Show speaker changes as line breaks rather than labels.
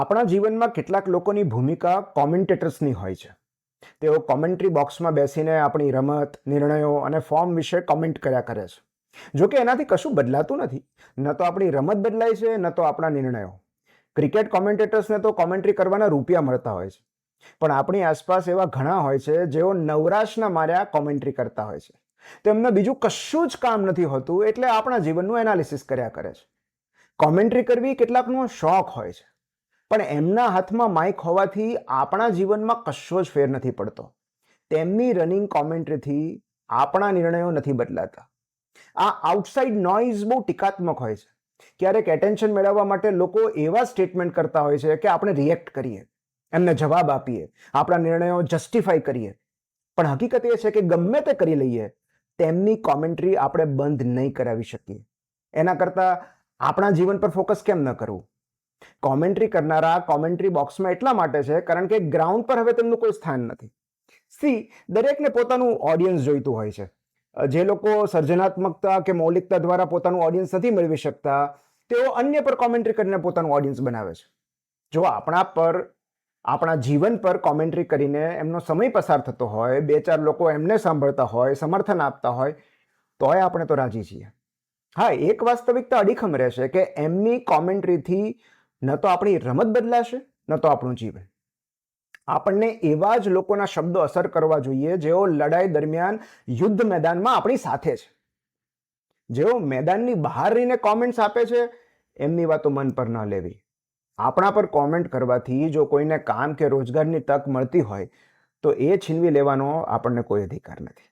આપણા જીવનમાં કેટલાક લોકોની ભૂમિકા કોમેન્ટેટર્સની હોય છે. તેઓ કોમેન્ટ્રી બોક્સમાં બેસીને આપણી રમત, નિર્ણયો અને ફોર્મ વિશે કોમેન્ટ કર્યા કરે છે. જો કે એનાથી કશું બદલાતું નથી. ન તો આપણી રમત બદલાય છે, ન તો આપણા નિર્ણયો. ક્રિકેટ કોમેન્ટેટર્સને તો કોમેન્ટ્રી કરવાના રૂપિયા મળતા હોય છે. પણ આપણી આસપાસ એવા ઘણા હોય છે જેઓ નવરાશના માર્યા કોમેન્ટ્રી કરતા હોય છે. તેમને બીજું કશું જ કામ નથી હોતું, એટલે આપણા જીવનનું એનાલિસિસ કર્યા કરે છે. કોમેન્ટ્રી કરવી કેટલાકનો શોખ હોય છે, પણ એમના હાથમાં માઇક હોવાથી આપણા જીવનમાં કશો જ ફેર નથી પડતો. તેમની રનિંગ કોમેન્ટ્રીથી આપણા નિર્ણયો નથી બદલાતા. આ આઉટસાઇડ નોઇઝ બહુ ટીકાત્મક હોય છે. ક્યારેક એટેન્શન મેળવવા માટે લોકો એવા સ્ટેટમેન્ટ કરતા હોય છે કે આપણે રિએક્ટ કરીએ, એમને જવાબ આપીએ, આપણા નિર્ણયો જસ્ટિફાઈ કરીએ. પણ હકીકત એ છે કે ગમે તે કરી લઈએ, તેમની કોમેન્ટ્રી આપણે બંધ નહીં કરાવી શકીએ. એના કરતાં આપણા જીવન પર ફોકસ કેમ ન કરવું? કોમેન્ટ્રી કરનારા કોમેન્ટ્રી બોક્સમાં એટલા માટે છે કારણ કે ગ્રાઉન્ડ પર હવે તેમનું કોઈ સ્થાન નથી. દરેકને પોતાનું ઓડિયન્સ જોઈતું હોય છે. જે લોકો સર્જનાત્મકતા કે મૌલિકતા દ્વારા પોતાનું ઓડિયન્સ નથી મેળવી શકતા, તેઓ અન્ય પર કોમેન્ટ્રી કરીને પોતાનું ઓડિયન્સ બનાવે છે. જો આપણા જીવન પર કોમેન્ટ્રી કરીને એમનો સમય પસાર થતો હોય, બે ચાર લોકો એમને સાંભળતા હોય, સમર્થન આપતા હોય, તોય આપણે તો રાજી છીએ. હા, એક વાસ્તવિકતા અડીખમ રહેશે કે એમની કોમેન્ટ્રીથી ન તો આપણી રમત બદલાશે, ન તો આપણું જીવન. આપણને એવા જ લોકોના શબ્દો અસર કરવા જોઈએ જેઓ લડાઈ દરમિયાન યુદ્ધ મેદાનમાં આપણી સાથે છે. જેઓ મેદાનની બહાર રહીને કોમેન્ટ્સ આપે છે, એમની વાતો મન પર ન લેવી. આપણા પર કોમેન્ટ કરવાથી જો કોઈને કામ કે રોજગારની તક મળતી હોય, તો એ છીનવી લેવાનો આપણને કોઈ અધિકાર નથી.